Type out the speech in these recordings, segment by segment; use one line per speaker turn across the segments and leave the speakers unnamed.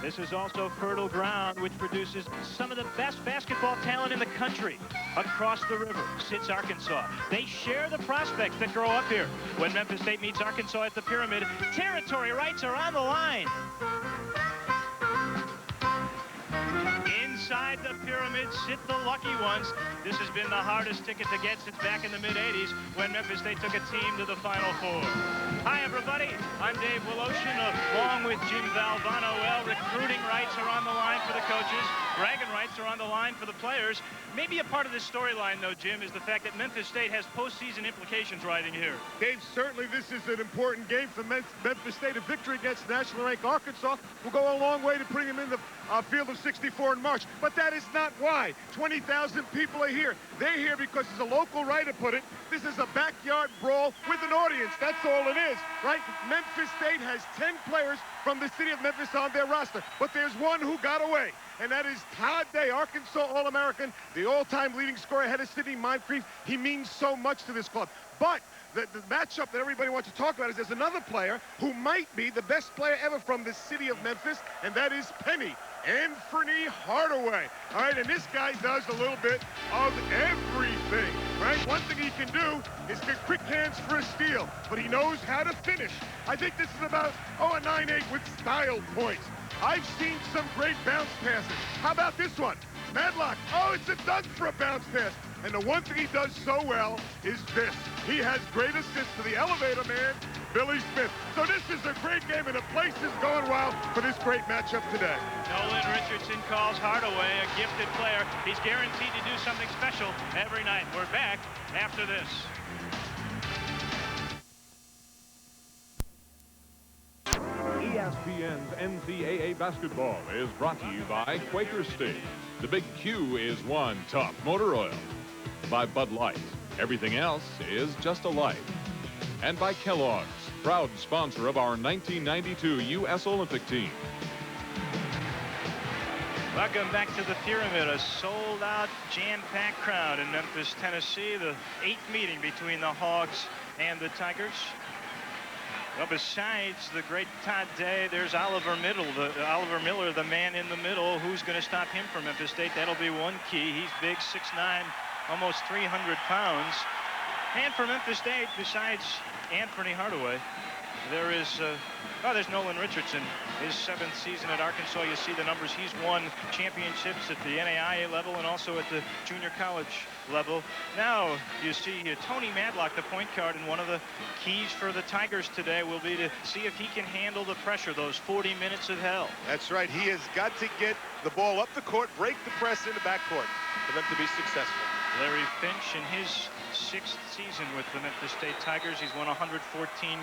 This is also fertile ground, which produces some of the best basketball talent in the country. Across the river sits Arkansas. They share the prospects that grow up here. When Memphis State meets Arkansas at the Pyramid, territory rights are on the line. Inside the Pyramid sit the lucky ones. This has been the hardest ticket to get since back in the mid-'80s when Memphis State took a team to the Final Four. Hi, everybody. I'm Dave Woloshin, along with Jim Valvano. Well, recruiting rights are on the line for the coaches. Bragging rights are on the line for the players. Maybe a part of this storyline, though, Jim, is the fact that Memphis State has postseason implications riding here.
Dave, certainly this is an important game for Memphis State. A victory against national ranked Arkansas will go a long way to putting them in the field of 64 in March. But that is not why. 20,000 people are here. They're here because, as a local writer put it, this is a backyard brawl with an audience. That's all it is, right? Memphis State has 10 players from the city of Memphis on their roster, but there's one who got away, and that is Todd Day, Arkansas All-American, the all-time leading scorer ahead of Sidney Moncrief. He means so much to this club. But the matchup that everybody wants to talk about is there's another player who might be the best player ever from the city of Memphis, and that is Penny. Anthony Hardaway. All right, and this guy does a little bit of everything, right? One thing he can do is get quick hands for a steal, but he knows how to finish. I think this is about, a 9-8 with style points. I've seen some great bounce passes. How about this one? Madlock. Oh, it's a dunk for a bounce pass. And the one thing he does so well is this. He has great assists to the elevator man, Billy Smith. So this is a great game, and the place is going wild for this great matchup today.
Nolan Richardson calls Hardaway a gifted player. He's guaranteed to do something special every night. We're back after this.
ESPN's NCAA basketball is brought to you by Quaker State. The Big Q is one tough motor oil. By Bud Light. Everything else is just a light. And by Kellogg's, proud sponsor of our 1992 U.S. Olympic team.
Welcome back to the Pyramid, a sold-out, jam-packed crowd in Memphis, Tennessee. The 8th meeting between the Hogs and the Tigers. Well, besides the great Todd Day, there's Oliver Miller, the man in the middle. Who's going to stop him from Memphis State? That'll be one key. He's big, 6'9", almost 300 pounds. And for Memphis State, besides Anthony Hardaway, there is, there's Nolan Richardson. His 7th season at Arkansas. You see the numbers. He's won championships at the NAIA level and also at the junior college level. Now you see here Tony Madlock, the point guard, and one of the keys for the Tigers today will be to see if he can handle the pressure, those 40 minutes of hell.
That's right. He has got to get the ball up the court, break the press in the backcourt for them to be successful.
Larry Finch in his 6th season with the Memphis State Tigers. He's won 114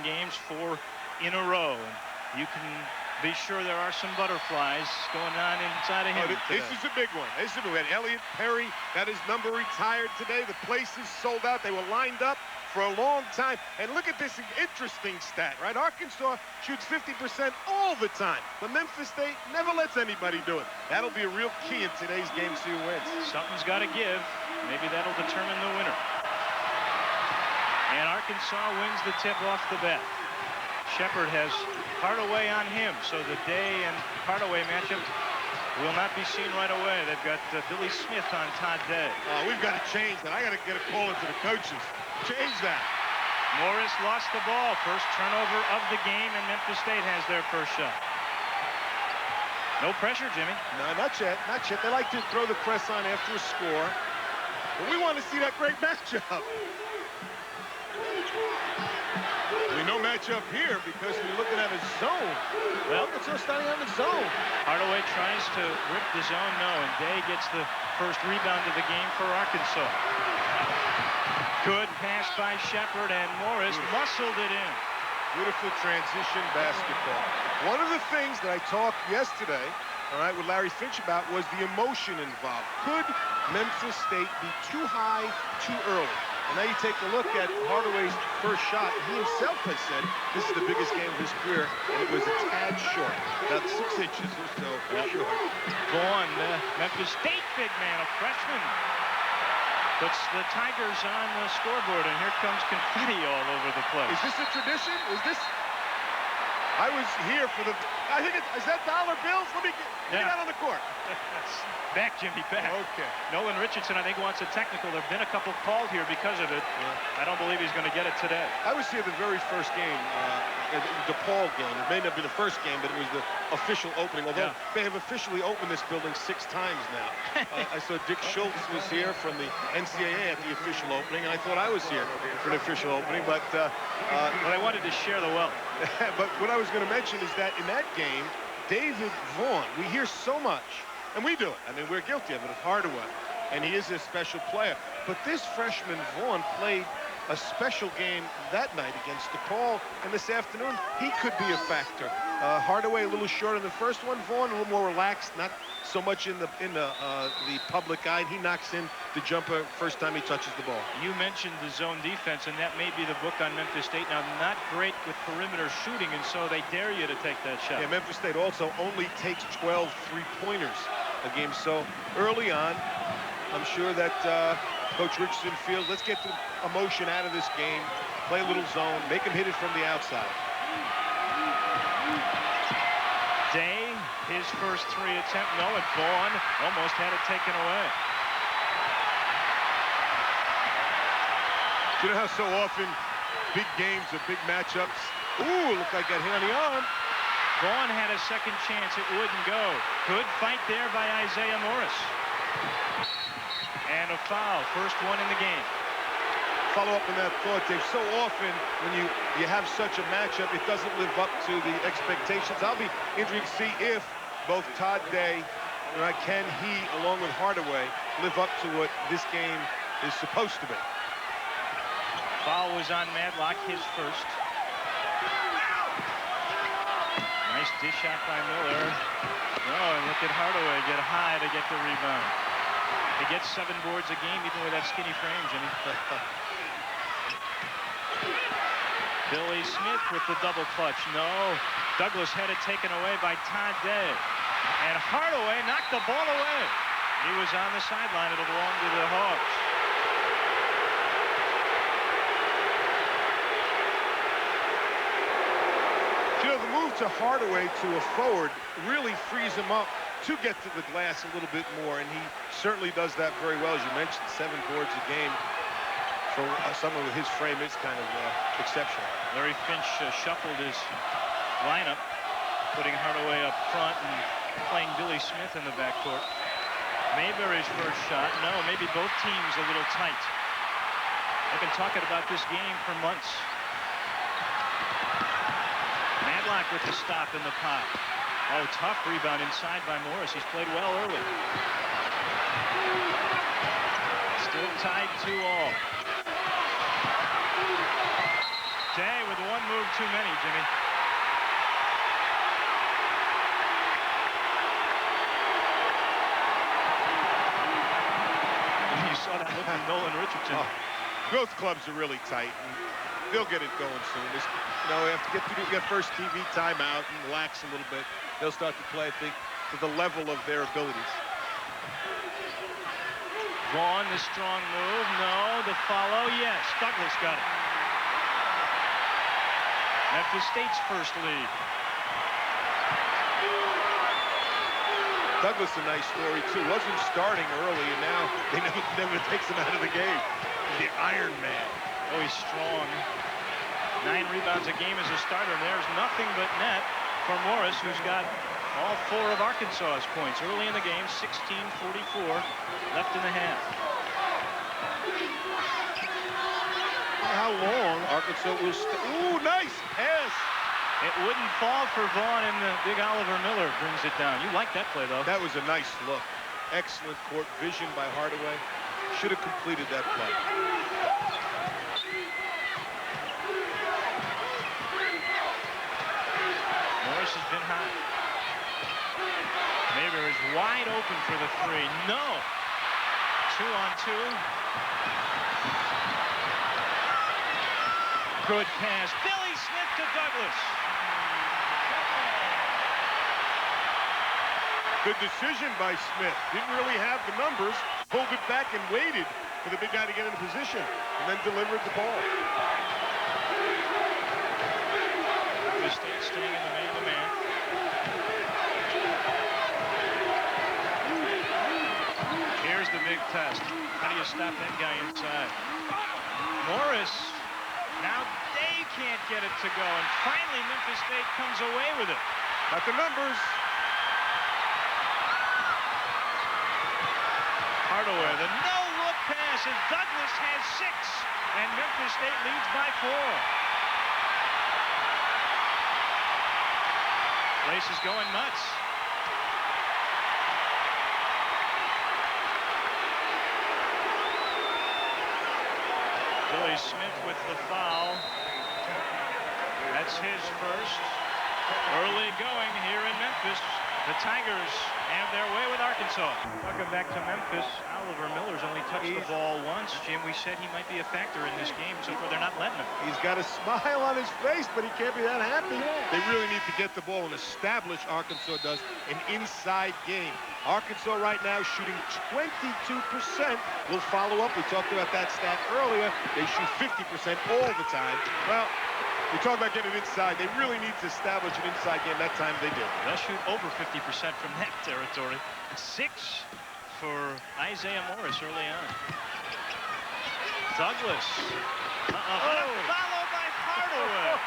games, 4 in a row. You can be sure there are some butterflies going on inside of him.
This is a big one. This is a big one. Elliot Perry got his number retired today. The place is sold out. They were lined up for a long time. And look at this interesting stat, right? Arkansas shoots 50% all the time. But Memphis State never lets anybody do it. That'll be a real key in today's game to see who wins.
Something's got to give. Maybe that'll determine the winner. And Arkansas wins the tip off the bat. Shepard has Hardaway on him, so the Day and Hardaway matchup will not be seen right away. They've got Billy Smith on Todd Day.
Oh, we've got to change that. I got to get a call into the coaches. Change that.
Morris lost the ball. First turnover of the game, and Memphis State has their first shot. No pressure, Jimmy.
No, not yet. Not yet. They like to throw the press on after a score. But we want to see that great matchup. No matchup here because we're looking at a zone. Well, it's starting on the zone.
Hardaway tries to rip the zone, no, and Day gets the first rebound of the game for Arkansas. Good pass by Shepard, and Morris muscled it in.
Beautiful transition basketball. One of the things that I talked yesterday, all right, with Larry Finch about was the emotion involved. Could Memphis State be too high, too early? And now you take a look at Hardaway's first shot. He himself has said this is the biggest game of his career, and it was a tad short. About 6 inches or so short.
Vaughn, Memphis State big man, a freshman, puts the Tigers on the scoreboard, and here comes confetti all over the place.
Is this a tradition? Is this... I was here for the, I think it's, is that dollar bills? Let me get out on the court.
Back, Jimmy, back.
Okay.
Nolan Richardson, I think, wants a technical. There have been a couple called here because of it. I don't believe he's going to get it today.
I was here the very first game, the DePaul game. It may not be the first game, but it was the official opening. Although they have officially opened this building 6 times now. I saw Dick Schultz was here from the NCAA at the official opening, and I thought I was here for an official opening. But
I wanted to share the wealth.
But what I was going to mention is that in that game, David Vaughn, we hear so much. And we do it. I mean, we're guilty of it, of Hardaway. And he is a special player. But this freshman, Vaughn, played a special game that night against DePaul. And this afternoon, he could be a factor. Hardaway a little short in the first one. Vaughn a little more relaxed, not so much in the public eye. He knocks in the jumper first time he touches the ball.
You mentioned the zone defense, and that may be the book on Memphis State. Now, not great with perimeter shooting, and so they dare you to take that shot.
Yeah, Memphis State also only takes 12 three-pointers a game. So early on, I'm sure that Coach Richardson feels, let's get the emotion out of this game, play a little zone, make him hit it from the outside.
Day, his first 3 attempt. No, and Vaughn almost had it taken away.
You know how so often big games or big matchups, ooh, looked like got hit on the arm.
Vaughn had a second chance. It wouldn't go. Good fight there by Isaiah Morris. And a foul. First one in the game.
Follow up on that thought, Dave. So often when you have such a matchup, it doesn't live up to the expectations. I'll be intrigued to see if both Todd Day and can he, along with Hardaway, live up to what this game is supposed to be.
Foul was on Madlock, his first. Nice dish out by Miller. Oh, and look at Hardaway get high to get the rebound. He gets 7 boards a game, even with that skinny frame, Jimmy. Billy Smith with the double clutch. No. Douglas had it taken away by Todd Day. And Hardaway knocked the ball away. He was on the sideline. It'll belong to the Hogs.
You know, the move to Hardaway to a forward really frees him up to get to the glass a little bit more, and he certainly does that very well. As you mentioned, 7 boards a game for someone with his frame is kind of exceptional.
Larry Finch shuffled his lineup, putting Hardaway up front and playing Billy Smith in the backcourt. Mayberry's first shot. No, maybe both teams a little tight. They've been talking about this game for months. Madlock with the stop in the pop. Oh, tough rebound inside by Morris. He's played well early. Still tied 2-all. Day with 1 move too many, Jimmy. You saw that look from Nolan Richardson.
Both clubs are really tight, and they'll get it going soon. You know, they have to get through that first TV timeout and relax a little bit. They'll start to play, I think, to the level of their abilities.
Vaughn, the strong move. No, the follow. Yes, Douglas got it. Memphis State's first lead.
Douglas, a nice story, too. Wasn't starting early, and now they never takes him out of the game. The Iron Man.
Oh, he's strong. 9 rebounds a game as a starter. And there's nothing but net for Morris, who's got all 4 of Arkansas's points early in the game. 16:44 left in the half.
How long Arkansas will ooh, nice pass.
It wouldn't fall for Vaughn, and the big Oliver Miller brings it down. You like that play, though.
That was a nice look. Excellent court vision by Hardaway. Should have completed that play.
Morris has been hot. Mayberry is wide open for the 3. No. 2-on-2. Good pass. Billy Smith to Douglas.
Good decision by Smith. Didn't really have the numbers. Pulled it back and waited for the big guy to get into position, and then delivered the ball.
Memphis State staying in the man-to-man. Here's the big test. How do you stop that guy inside? Morris. Now they can't get it to go. And finally, Memphis State comes away with it.
Got the numbers.
Hardaway, the no-look pass, and Douglas has 6. And Memphis State leads by 4. Place is going nuts. Billy Smith with the foul. That's his first. Early going here in Memphis. The Tigers have their way with Arkansas. Welcome back to Memphis. Oliver Miller's only touched the ball once. Jim, we said he might be a factor in this game. So far, they're not letting him.
He's got a smile on his face, but he can't be that happy. They really need to get the ball and establish, Arkansas does, an inside game. Arkansas right now shooting 22%. We'll follow up. We talked about that stat earlier. They shoot 50% all the time. Well, we talk about getting inside. They really need to establish an inside game. That time they did.
They'll shoot over 50% from that territory. 6 for Isaiah Morris early on. Douglas. Followed by Hardaway.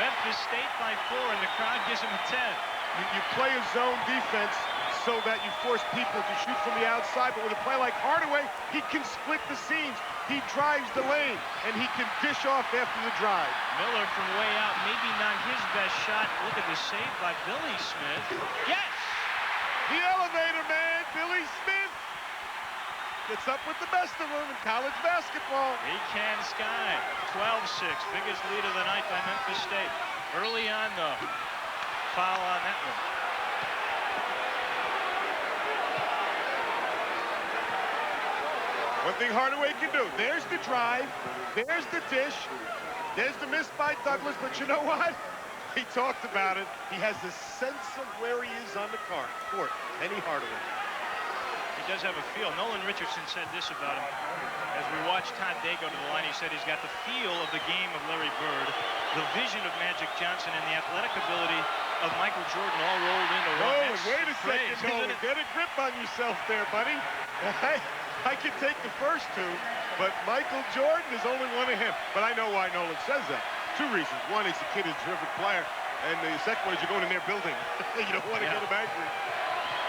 Memphis State by 4, and the crowd gives him a 10.
You play a zone defense so that you force people to shoot from the outside, but with a play like Hardaway, he can split the seams. He drives the lane, and he can dish off after the drive.
Miller from way out, maybe not his best shot. Look at the save by Billy Smith. Yes!
The elevator man, Billy Smith, gets up with the best of them in college basketball.
He can sky. 12-6, biggest lead of the night by Memphis State. Early on, though, foul on that one.
One thing Hardaway can do, there's the drive, there's the dish, there's the miss by Douglas, but you know what? He talked about it. He has a sense of where he is on the court, Penny Hardaway.
He does have a feel. Nolan Richardson said this about him. As we watched Todd Day go to the line, he said he's got the feel of the game of Larry Bird, the vision of Magic Johnson, and the athletic ability of Michael Jordan all rolled into one.
Oh, wait a second, Nolan. Get a grip on yourself there, buddy. I can take the first 2, but Michael Jordan is only one of him. But I know why Nolan says that. 2 reasons. One, he's a kid, he's a terrific player. And the second one is you're going in their building. You don't want to get him angry.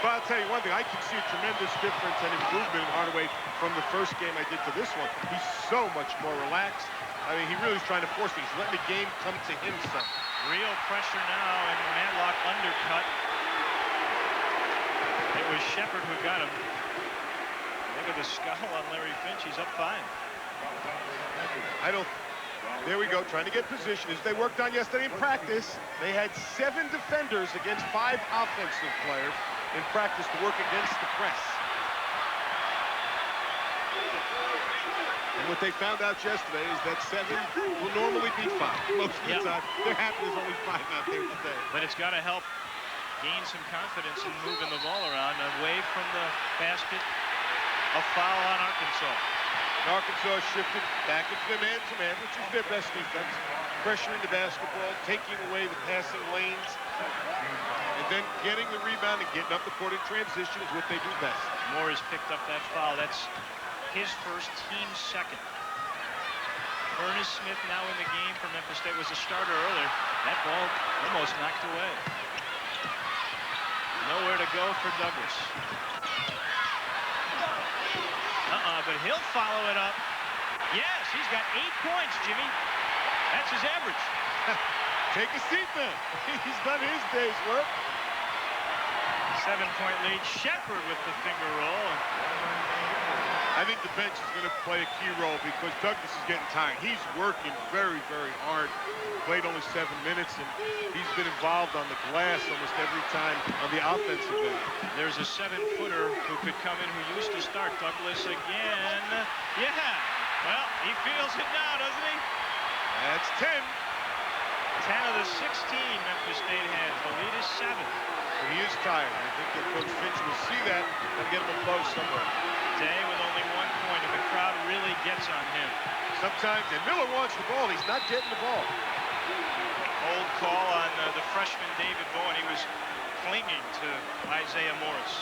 But I'll tell you one thing, I can see a tremendous difference and improvement in Hardaway from the first game I did to this one. He's so much more relaxed. I mean, he really is trying to force things. He's letting the game come to him some.
Real pressure now, and Matlock undercut. It was Shepard who got him. Look at the scowl on Larry Finch. He's up 5.
There we go, trying to get position. As they worked on yesterday in practice, they had 7 defenders against 5 offensive players in practice to work against the press. And what they found out yesterday is that 7 will normally be 5 most of the time. They're happy there's only 5 out there today.
But it's got to help gain some confidence in moving the ball around away from the basket. A foul on Arkansas.
Arkansas shifted back into the man-to-man, which is their best defense. Pressuring the basketball, taking away the passing lanes, and then getting the rebound and getting up the court in transition is what they do best.
Moore has picked up that foul. That's his first, team second. Ernest Smith now in the game for Memphis State, was a starter earlier. That ball almost knocked away. Nowhere to go for Douglas. But he'll follow it up. Yes, he's got 8 points, Jimmy. That's his average.
Take a seat then. He's done his day's work.
7-point lead. Shepard with the finger roll.
I think the bench is going to play a key role because Douglas is getting tired. He's working very, very hard. Played only 7 minutes, and he's been involved on the glass almost every time on the offensive end.
There's a 7-footer who could come in who used to start. Douglas again. Yeah. Well, he feels it now, doesn't he?
That's 10.
10 of the 16 Memphis State has. The lead is 7.
He is tired. I think that Coach Finch will see that and get him a blow somewhere.
Day with only 1 point, and the crowd really gets on him.
Sometimes, and Miller wants the ball. He's not getting the ball.
Old call on the freshman David Vaughn. He was clinging to Isaiah Morris.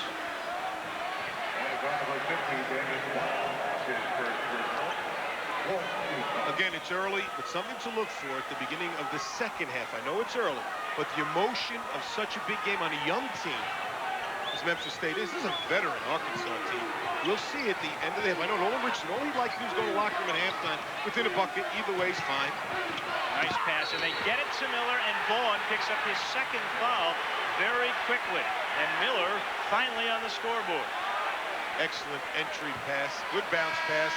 Again, it's early, but something to look for at the beginning of the second half. I know it's early, but the emotion of such a big game on a young team as Memphis State is. This is a veteran Arkansas team. We'll see at the end of the half. I know Nolan Richardson, all he'd like to do is go to the locker room at halftime within a bucket. Either way is fine.
Nice pass, and they get it to Miller, and Vaughn picks up his second foul very quickly. And Miller finally on the scoreboard.
Excellent entry pass. Good bounce pass.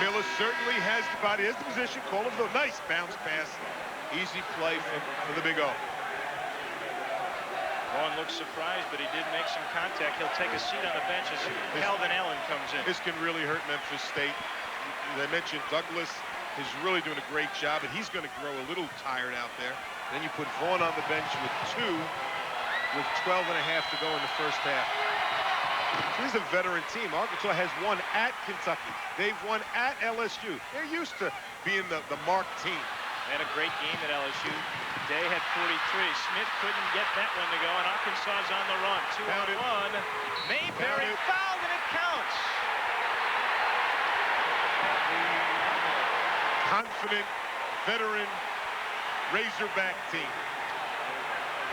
Miller certainly has the body, has the position. Call it a nice bounce pass. Easy play for the Big O.
Vaughn looks surprised, but he did make some contact. He'll take a seat on the bench as Calvin Allen comes in.
This can really hurt Memphis State. As I mentioned, Douglas is really doing a great job, and he's going to grow a little tired out there. Then you put Vaughn on the bench with 2, with 12 and a half to go in the first half. This is a veteran team. Arkansas has won at Kentucky. They've won at LSU. They're used to being the marked team.
They had a great game at LSU. Day had 43. Smith couldn't get that one to go, and Arkansas's on the run. 2-on-1. Mayberry fouled, and it counts.
Confident, veteran, Razorback team.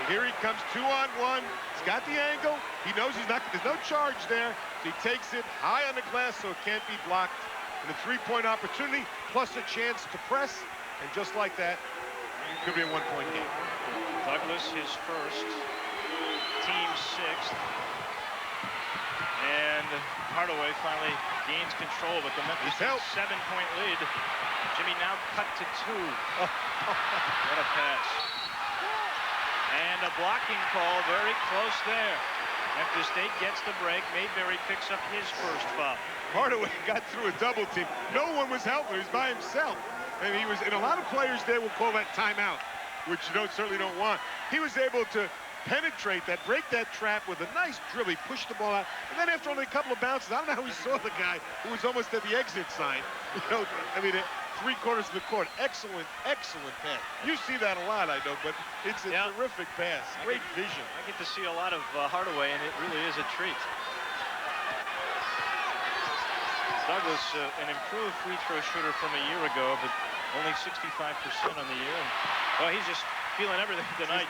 Here he comes, 2-on-1. He's got the angle. He knows he's not, there's no charge there. So he takes it high on the glass so it can't be blocked. And a 3-point opportunity, plus a chance to press. And just like that, it could be a 1-point game.
Douglas, his first, team 6th. And Hardaway finally gains control, but the Memphis 7-point lead. Jimmy now cut to 2. What a pass. And a blocking call very close there. Memphis State gets the break. Mayberry picks up his first foul.
Hardaway got through a double team. No one was helping. He was by himself. And he was, and a lot of players there will call that timeout, which you certainly don't want. He was able to penetrate that, break that trap with a nice dribble. He pushed the ball out. And then after only a couple of bounces, I don't know how he saw the guy who was almost at the exit sign. You know, I mean, 3/4 of the court. Excellent, excellent pass. You see that a lot, I know, but it's a terrific pass. Great vision.
I get to see a lot of Hardaway, and it really is a treat. Douglas, an improved free throw shooter from a year ago, but only 65% on the year. And, well, he's just feeling everything tonight.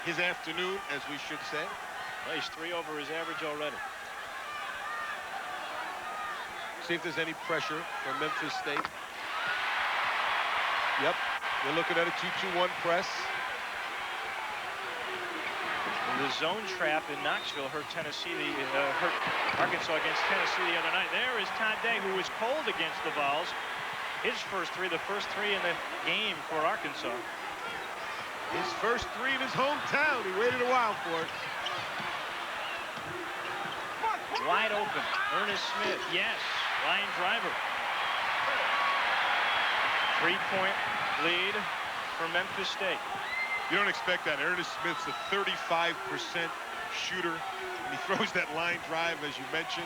His afternoon, as we should say.
Well, he's 3 over his average already.
See if there's any pressure from Memphis State. Yep, they're looking at a 2-2-1 press.
The zone trap in Knoxville hurt hurt Arkansas against Tennessee the other night. There is Todd Day, who was cold against the Vols. His first 3, the first 3 in the game for Arkansas.
His first 3 in his hometown. He waited a while for it.
Wide open. Ernest Smith. Yes. Line driver. 3-point lead for Memphis State.
You don't expect that. Ernest Smith's a 35% shooter, and he throws that line drive, as you mentioned.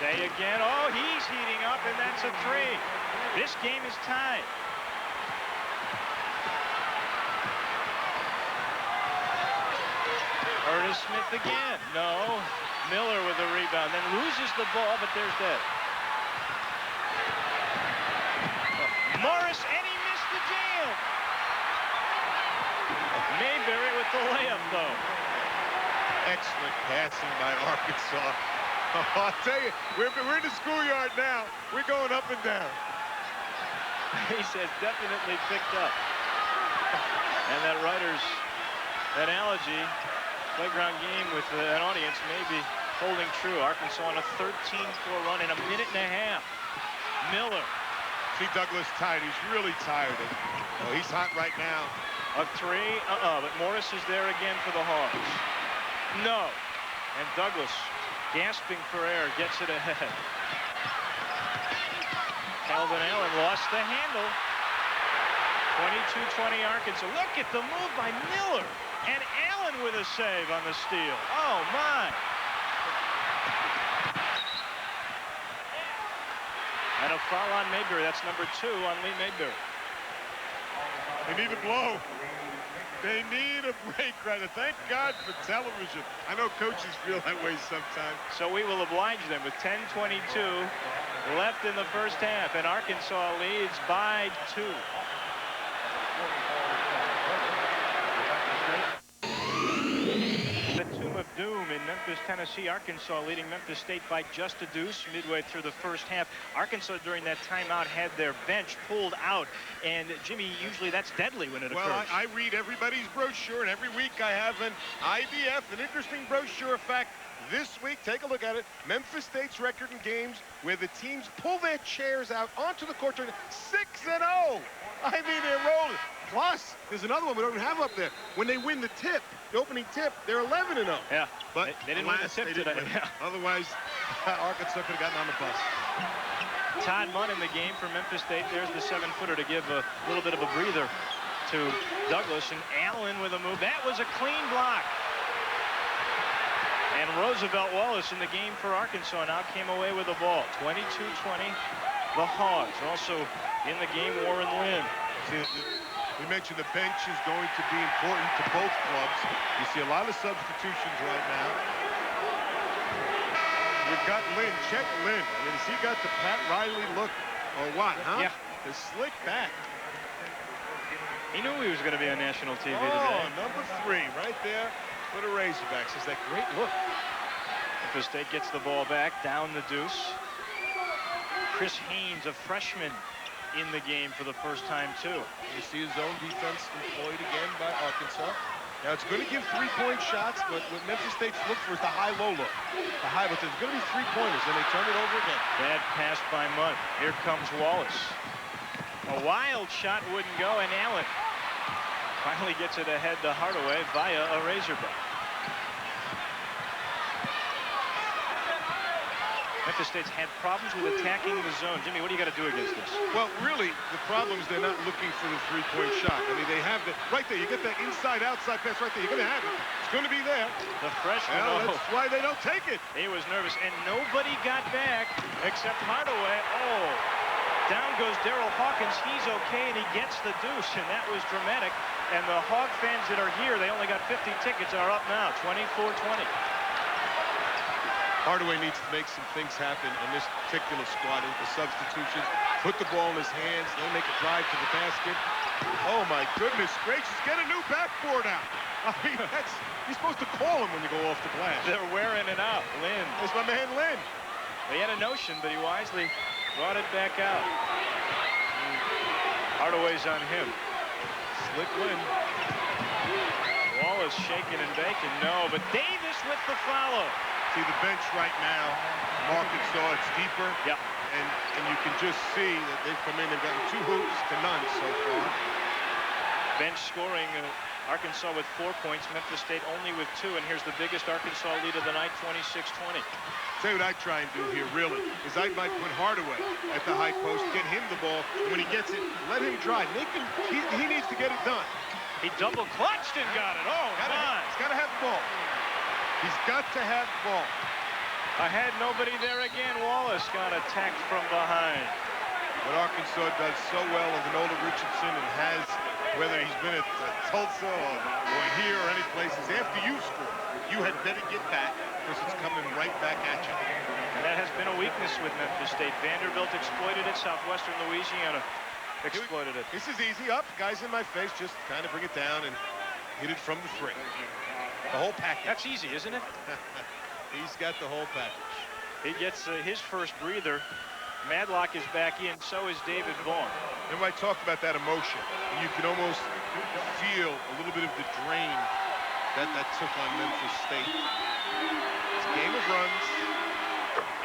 Day again. Oh, he's heating up, and that's a 3. This game is tied. Ernest Smith again. No. Miller with a rebound, then loses the ball, but there's Day. Morris, and he missed the jam. Mayberry with the layup, though.
Excellent passing by Arkansas. Oh, I'll tell you, we're in the schoolyard now. We're going up and down.
He says definitely picked up. And that writer's analogy, playground game with an audience, may be holding true. Arkansas on a 13-4 run in a minute and a half. Miller.
See Douglas tired. He's really tired. Oh, he's hot right now.
A 3, but Morris is there again for the Hogs. No. And Douglas, gasping for air, gets it ahead. Calvin Allen lost the handle. 22-20 Arkansas. Look at the move by Miller. And Allen with a save on the steal. Oh, my. And a foul on Mayberry. That's number 2 on Lee Mayberry.
They need a blow. They need a break right now. Thank God for television. I know coaches feel that way sometimes.
So we will oblige them with 10:22 left in the first half, and Arkansas leads by 2. The Tomb of Doom in Memphis, Tennessee. Arkansas leading Memphis State by just a deuce midway through the first half. Arkansas during that timeout had their bench pulled out, and Jimmy, usually that's deadly when it occurs.
Well, I read everybody's brochure, and every week I have an IBF, an interesting brochure fact. This week, take a look at it. Memphis State's record in games where the teams pull their chairs out onto the court, 6-0. I mean, they're rolling. Plus, there's another one we don't have up there. When they win the tip, the opening tip, they're 11-0.
Yeah,
but
they didn't win the tip today. Yeah.
Otherwise, Arkansas could have gotten on the bus.
Todd Munn in the game for Memphis State. There's the 7-footer to give a little bit of a breather to Douglas. And Allen with a move. That was a clean block. And Roosevelt Wallace in the game for Arkansas now came away with the ball. 22-20, the Hogs. Also in the game, Warren Lynn.
We mentioned the bench is going to be important to both clubs. You see a lot of substitutions right now. We've got Lynn. Check Lynn. I mean, has he got the Pat Riley look or what, huh?
Yeah.
The slick back.
He knew he was going to be on national TV
Oh,
today.
number 3 right there for the Razorbacks. Is that great look.
Memphis State gets the ball back, down the deuce. Chris Haynes, a freshman, in the game for the first time, too.
You see his own defense employed again by Arkansas. Now, it's going to give three-point shots, but what Memphis State's look for is the high-low look. The high, but there's going to be three-pointers, and they turn it over again.
Bad pass by Munn. Here comes Wallace. A wild shot wouldn't go, and Allen finally gets it ahead to Hardaway via a Razorback. Memphis State's had problems with attacking the zone. Jimmy, what do you got to do against this?
Well, really, the problem is they're not looking for the three-point shot. I mean, they have that right there. You get that inside-outside pass right there. You're going to have it. It's going to be there.
The freshman.
Well, that's why they don't take it.
He was nervous, and nobody got back except Hardaway. Oh, down goes Darrell Hawkins. He's okay, and he gets the deuce, and that was dramatic. And the Hog fans that are here, they only got 50 tickets, are up now, 24-20.
Hardaway needs to make some things happen on this particular squad. The substitutions, put the ball in his hands, then make a drive to the basket. Oh, my goodness gracious. Get a new backboard out. I mean, you're supposed to call him when you go off the glass.
They're wearing it out. Lynn.
That's my man, Lynn.
They had a notion, but he wisely brought it back out. Hardaway's on him.
Slick Lynn.
Wallace shaking and baking. No, but Davis with the follow.
See the bench right now, Arkansas, it's deeper.
Yep.
And you can just see that they've come in, they've gotten 2 hoops to none so far.
Bench scoring, Arkansas with 4 points, Memphis State only with 2, and here's the biggest Arkansas lead of the night, 26-20.
Tell you what I try and do here, really, is I might put Hardaway at the high post, get him the ball, and when he gets it, let him drive. He needs to get it done.
He double clutched and got it. Oh, my.
He's got to have the ball. He's got to have the ball.
Ahead, nobody there again. Wallace got attacked from behind.
What Arkansas does so well is Nolan Richardson and has, whether he's been at Tulsa or here or any places, after you score, you had better get back because it's coming right back at you.
And that has been a weakness with Memphis State. Vanderbilt exploited it. Southwestern Louisiana exploited it.
This is easy. Up, guys in my face, just kind of bring it down and hit it from the 3. The whole package.
That's easy, isn't it?
He's got the whole package.
He gets his first breather. Madlock is back in, so is David Vaughn.
Remember I talked about that emotion. You can almost feel a little bit of the drain that took on Memphis State. It's a game of runs.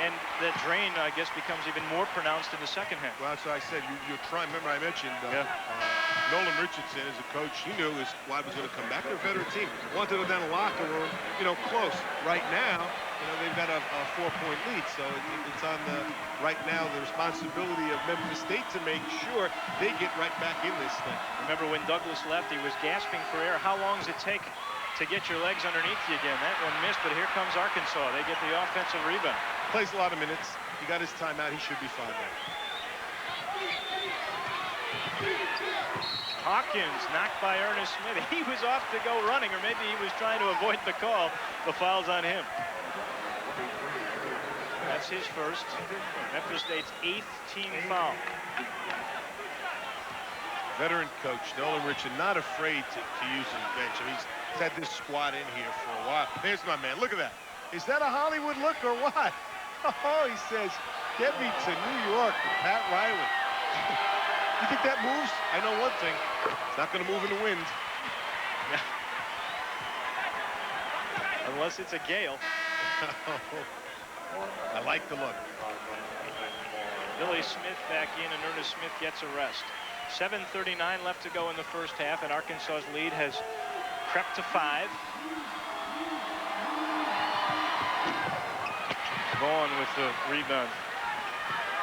And that drain, I guess, becomes even more pronounced in the second half.
Well, that's what I said. You're trying. Remember, I mentioned Nolan Richardson as a coach. He knew his squad was going to come back. They're a veteran team. Wanted them down the locker room, close. Right now, they've got a 4-point lead. So it's on right now the responsibility of Memphis State to make sure they get right back in this thing.
Remember when Douglas left, he was gasping for air. How long does it take to get your legs underneath you again? That one missed, but here comes Arkansas. They get the offensive rebound.
Plays a lot of minutes. He got his timeout. He should be fine there.
Hawkins knocked by Ernest Smith. He was off to go running, or maybe he was trying to avoid the call. The foul's on him. That's his first. Memphis State's 8th team foul.
Veteran coach Nolan Richard not afraid to use his bench. I mean, he's had this squad in here for a while. There's my man. Look at that. Is that a Hollywood look or what? Oh, he says, get me to New York with Pat Riley. You think that moves? I know one thing. It's not going to move in the wind.
Unless it's a gale.
I like the look.
Billy Smith back in, and Ernest Smith gets a rest. 7:39 left to go in the first half, and Arkansas's lead has crept to 5. Vaughn with the rebound.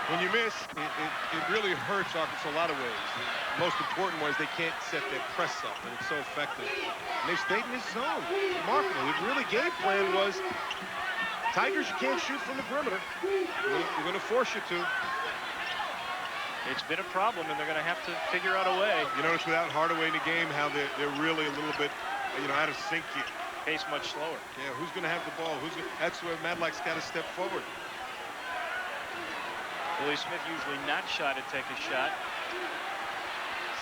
When you miss, it really hurts Arkansas a lot of ways. The most important one is they can't set their press up, and it's so effective. And they stayed in this zone. Remarkable. The really game plan was, Tigers, you can't shoot from the perimeter. We're going to force you to.
It's been a problem, and they're going to have to figure out a way.
You notice without Hardaway in the game how they're really a little bit, out of sync here.
Pace much slower.
Yeah, who's going to have the ball? That's where Madlock's got to step forward.
Billy Smith usually not shy to take a shot.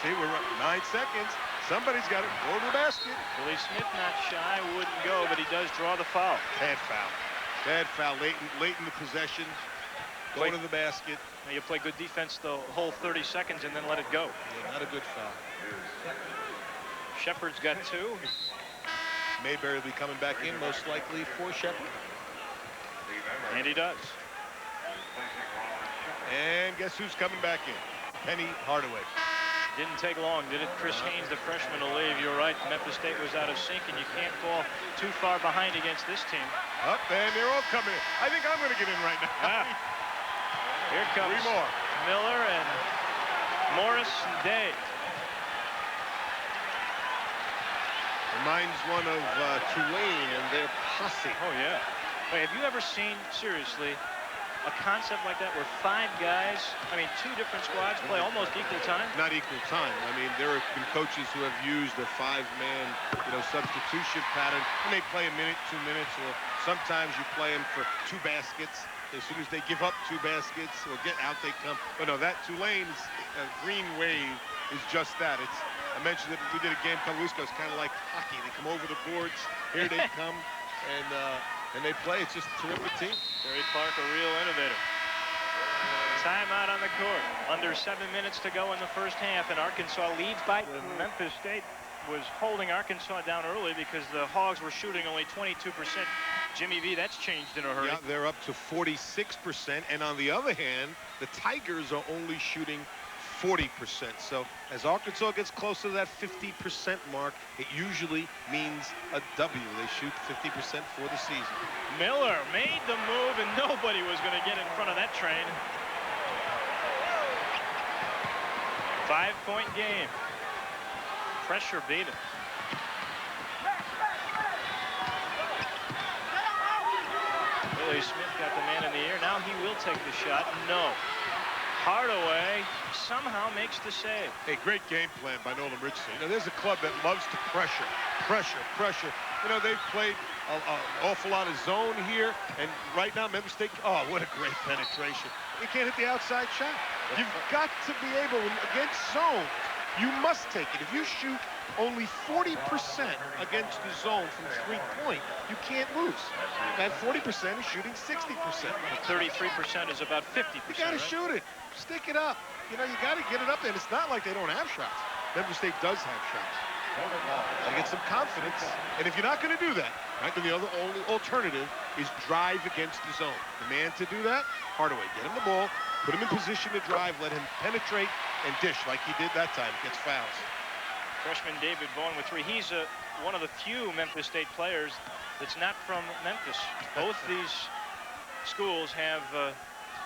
See, we're up 9 seconds. Somebody's got it. Go to the basket.
Billy Smith not shy, wouldn't go, but he does draw the foul.
Bad foul. Bad foul late in the possession. Go to the basket.
Now you play good defense the whole 30 seconds and then let it go.
Yeah, not a good foul.
Shepard's got 2.
Mayberry will be coming back in, most likely for Shepard.
And he does.
And guess who's coming back in? Penny Hardaway.
Didn't take long, did it? Chris Haynes, the freshman, will leave. You're right. Memphis State was out of sync, and you can't fall too far behind against this team.
Up, and they're all coming in. I think I'm going to get in right now.
Here comes
3 more.
Miller and Morris and Day.
Reminds one of Tulane and their posse.
Oh, yeah. Wait, have you ever seen, seriously, a concept like that where 5 guys, 2 different squads play almost equal time?
Not equal time. I mean, there have been coaches who have used a 5-man, substitution pattern, and they play a minute, 2 minutes, or sometimes you play them for 2 baskets. As soon as they give up 2 baskets or get out, they come. But no, that Tulane's green wave is just that. I mentioned that we did a game a couple weeks ago. It's kind of like hockey. They come over the boards. Here they come, and they play. It's just a terrific team.
Terry Clark, a real innovator. Timeout on the court. Under 7 minutes to go in the first half, and Arkansas leads by. Memphis State was holding Arkansas down early because the Hogs were shooting only 22%. Jimmy V, that's changed in a hurry.
Yeah, they're up to 46%, and on the other hand, the Tigers are only shooting 40%. So as Arkansas gets closer to that 50% mark, it usually means a W. They shoot 50% for the season.
Miller made the move, and nobody was going to get in front of that train. 5-point game. Pressure beat him. Billy Smith got the man in the air. Now he will take the shot. No. Hardaway somehow makes the save.
A great game plan by Nolan Richardson. There's a club that loves to pressure. They've played an awful lot of zone here, and right now Memphis State, what a great penetration. You can't hit the outside shot. You've got to be able, against zones, you must take it. If you shoot only 40% against the zone from 3-point, you can't lose. That 40% is shooting 60%.
33% is about 50%.
You got to shoot it. Stick it up. You got to get it up there. And it's not like they don't have shots. Memphis State does have shots. Got to get some confidence. And if you're not going to do that, then the only alternative is drive against the zone. The man to do that, Hardaway. Get him the ball, put him in position to drive, let him penetrate and dish like he did that time. Gets fouls.
Freshman David Vaughn with 3. He's one of the few Memphis State players that's not from Memphis. Both these schools have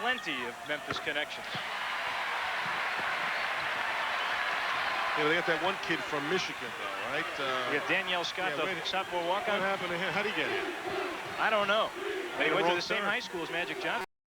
plenty of Memphis connections.
They got that one kid from Michigan, though, right?
We have Danielle Scott, the sophomore walk-on.
What happened to him? How'd he get in?
I don't know. But he went to the same high school as Magic Johnson.